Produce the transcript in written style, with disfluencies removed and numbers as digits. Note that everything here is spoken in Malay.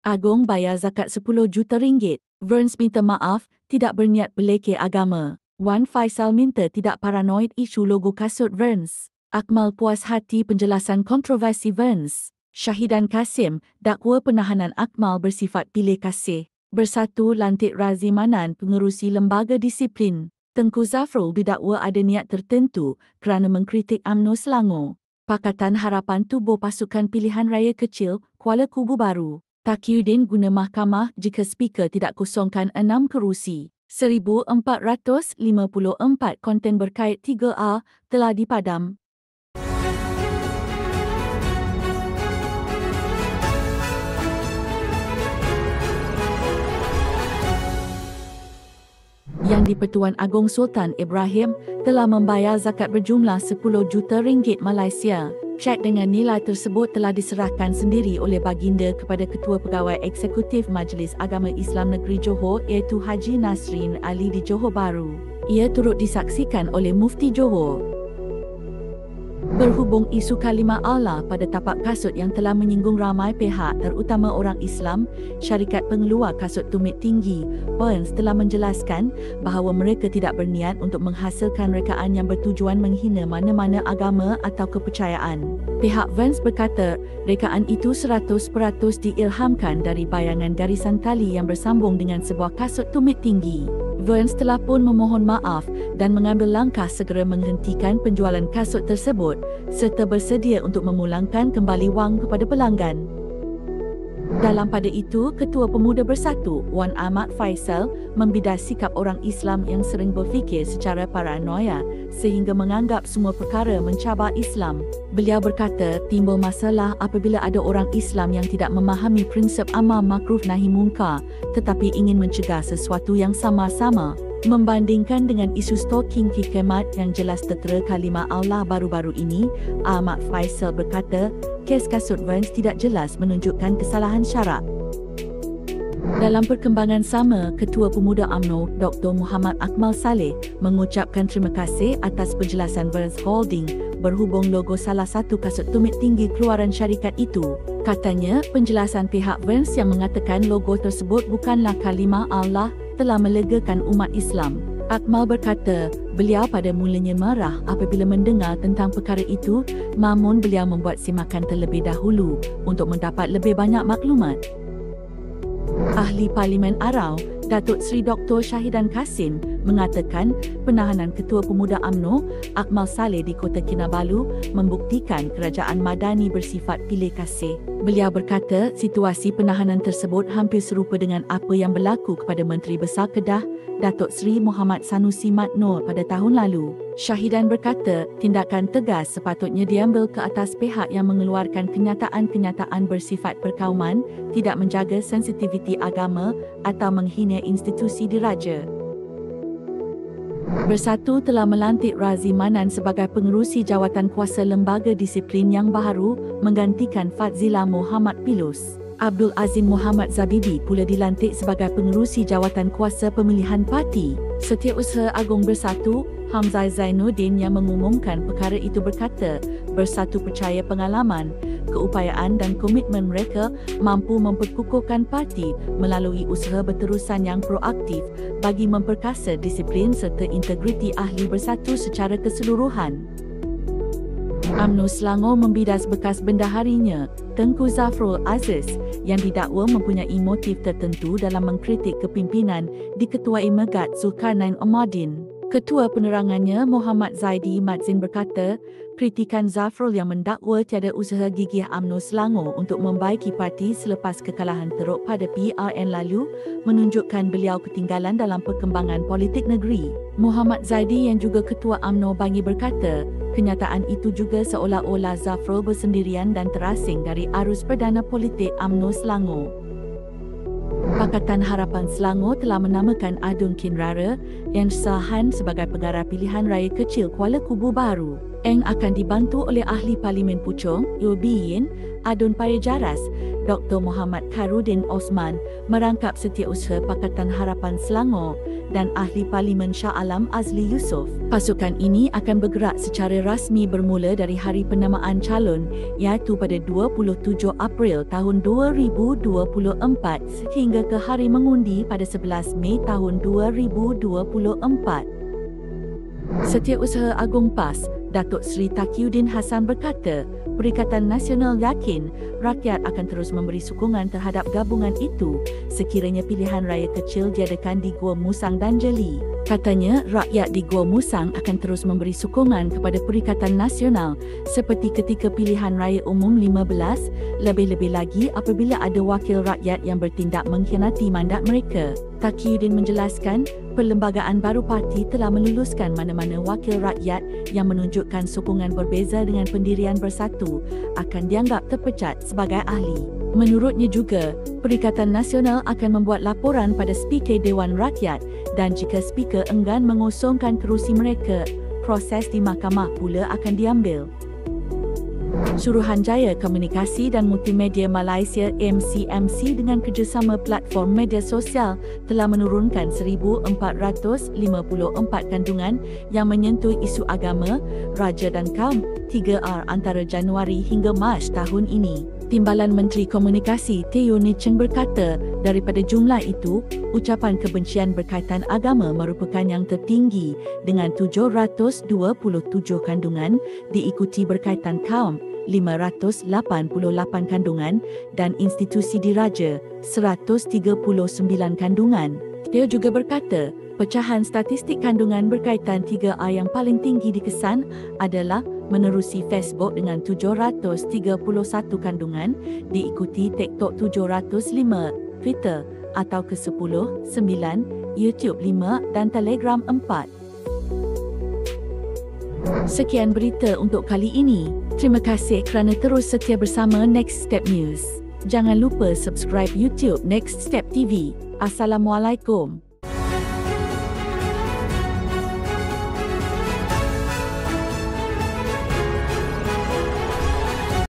Agong bayar zakat 10 juta ringgit. Verns minta maaf, tidak berniat belekeh agama. Wan Faisal minta tidak paranoid isu logo kasut Verns. Akmal puas hati penjelasan kontroversi Verns. Syahidan Kasim, dakwa penahanan Akmal bersifat pilih kasih. Bersatu lantik Razi Manan pengerusi lembaga disiplin. Tengku Zafrul didakwa ada niat tertentu kerana mengkritik UMNO Selangor. Pakatan Harapan tubuh pasukan pilihan raya kecil Kuala Kubu Baru. Taqiyuddin guna mahkamah jika speaker tidak kosongkan 6 kerusi. 1454 konten berkait 3A telah dipadam. Yang di-Pertuan Agong Sultan Ibrahim telah membayar zakat berjumlah 10 juta ringgit Malaysia. Cek dengan nilai tersebut telah diserahkan sendiri oleh baginda kepada Ketua Pegawai Eksekutif Majlis Agama Islam Negeri Johor iaitu Haji Nasrin Ali di Johor Bahru. Ia turut disaksikan oleh Mufti Johor. Berhubung isu kalimah Allah pada tapak kasut yang telah menyinggung ramai pihak terutama orang Islam, syarikat pengeluar kasut tumit tinggi, Burns telah menjelaskan bahawa mereka tidak berniat untuk menghasilkan rekaan yang bertujuan menghina mana-mana agama atau kepercayaan. Pihak Burns berkata, rekaan itu 100% diilhamkan dari bayangan garisan tali yang bersambung dengan sebuah kasut tumit tinggi. Burns telah pun memohon maaf dan mengambil langkah segera menghentikan penjualan kasut tersebut serta bersedia untuk memulangkan kembali wang kepada pelanggan. Dalam pada itu, Ketua Pemuda Bersatu, Wan Ahmad Faisal, membidas sikap orang Islam yang sering berfikir secara paranoia sehingga menganggap semua perkara mencabar Islam. Beliau berkata, timbul masalah apabila ada orang Islam yang tidak memahami prinsip amar makruf nahi munkar tetapi ingin mencegah sesuatu yang sama-sama. Membandingkan dengan isu stalking hikmat yang jelas tertera kalimah Allah baru-baru ini, Ahmad Faisal berkata, kes kasut Burns tidak jelas menunjukkan kesalahan syarak. Dalam perkembangan sama, Ketua Pemuda UMNO, Dr. Muhammad Akmal Saleh, mengucapkan terima kasih atas penjelasan Burns Holding berhubung logo salah satu kasut tumit tinggi keluaran syarikat itu. Katanya, penjelasan pihak Burns yang mengatakan logo tersebut bukanlah kalimah Allah telah melegakan umat Islam. Akmal berkata, beliau pada mulanya marah apabila mendengar tentang perkara itu, namun beliau membuat simakan terlebih dahulu untuk mendapat lebih banyak maklumat. Ahli Parlimen Arau, Datuk Seri Dr. Syahidan Kasim, mengatakan penahanan Ketua Pemuda UMNO, Akmal Saleh di Kota Kinabalu membuktikan kerajaan Madani bersifat pilih kasih. Beliau berkata situasi penahanan tersebut hampir serupa dengan apa yang berlaku kepada Menteri Besar Kedah, Datuk Seri Muhammad Sanusi Mat Noor pada tahun lalu. Syahidan berkata, tindakan tegas sepatutnya diambil ke atas pihak yang mengeluarkan kenyataan-kenyataan bersifat perkauman, tidak menjaga sensitiviti agama atau menghina institusi diraja. Bersatu telah melantik Razi Manan sebagai pengerusi jawatan kuasa lembaga disiplin yang baru menggantikan Fadzila Muhammad Pilus. Abdul Azim Muhammad Zabibi pula dilantik sebagai pengerusi jawatan kuasa pemilihan parti. Setiausaha Agung Bersatu, Hamzah Zainuddin yang mengumumkan perkara itu berkata, Bersatu percaya pengalaman, keupayaan dan komitmen mereka mampu memperkukuhkan parti melalui usaha berterusan yang proaktif bagi memperkasa disiplin serta integriti ahli Bersatu secara keseluruhan. UMNO Selangor membidas bekas bendaharinya, Tengku Zafrul Aziz, yang didakwa mempunyai motif tertentu dalam mengkritik kepimpinan diketuai Megat Zulkarnain Ahmadin. Ketua penerangannya Muhammad Zaidi Madzin berkata, kritikan Zafrul yang mendakwa tiada usaha gigih UMNO Selangor untuk membaiki parti selepas kekalahan teruk pada PRN lalu menunjukkan beliau ketinggalan dalam perkembangan politik negeri. Muhammad Zaidi yang juga Ketua UMNO Bangi berkata, kenyataan itu juga seolah-olah Zafrul bersendirian dan terasing dari arus perdana politik UMNO Selangor. Pakatan Harapan Selangor telah menamakan Adun Kinrara yang sahan sebagai pengarah pilihan raya kecil Kuala Kubu Baru. Eng akan dibantu oleh Ahli Parlimen Puchong, Yeo Bee Yin, Adun Payajaras, Dr. Muhammad Khairuddin Osman, merangkap Setiausaha Pakatan Harapan Selangor dan Ahli Parlimen Shah Alam Azli Yusof. Pasukan ini akan bergerak secara rasmi bermula dari hari penamaan calon iaitu pada 27 April tahun 2024 sehingga ke hari mengundi pada 11 Mei tahun 2024. Setiausaha Agung PAS, Datuk Seri Taqiyuddin Hassan berkata, Perikatan Nasional yakin rakyat akan terus memberi sokongan terhadap gabungan itu sekiranya pilihan raya kecil diadakan di Gua Musang dan Jeli. Katanya, rakyat di Gua Musang akan terus memberi sokongan kepada Perikatan Nasional seperti ketika pilihan raya umum 15, lebih-lebih lagi apabila ada wakil rakyat yang bertindak mengkhianati mandat mereka. Taqiyuddin menjelaskan, perlembagaan baru parti telah meluluskan mana-mana wakil rakyat yang menunjukkan sokongan berbeza dengan pendirian bersatu akan dianggap terpecat sebagai ahli. Menurutnya juga, Perikatan Nasional akan membuat laporan pada Speaker Dewan Rakyat dan jika Speaker enggan mengosongkan kerusi mereka, proses di mahkamah pula akan diambil. Suruhanjaya Komunikasi dan Multimedia Malaysia MCMC dengan kerjasama platform media sosial telah menurunkan 1,454 kandungan yang menyentuh isu agama, raja dan kaum 3R antara Januari hingga Mac tahun ini. Timbalan Menteri Komunikasi Teo Nii Cheng berkata, daripada jumlah itu, ucapan kebencian berkaitan agama merupakan yang tertinggi dengan 727 kandungan, diikuti berkaitan kaum 588 kandungan dan institusi diraja 139 kandungan. Teo juga berkata, pecahan statistik kandungan berkaitan 3R yang paling tinggi dikesan adalah menerusi Facebook dengan 731 kandungan, diikuti TikTok 705, Twitter atau ke-10, 9, YouTube 5 dan Telegram 4. Sekian berita untuk kali ini. Terima kasih kerana terus setia bersama Next Step News. Jangan lupa subscribe YouTube Next Step TV. Assalamualaikum.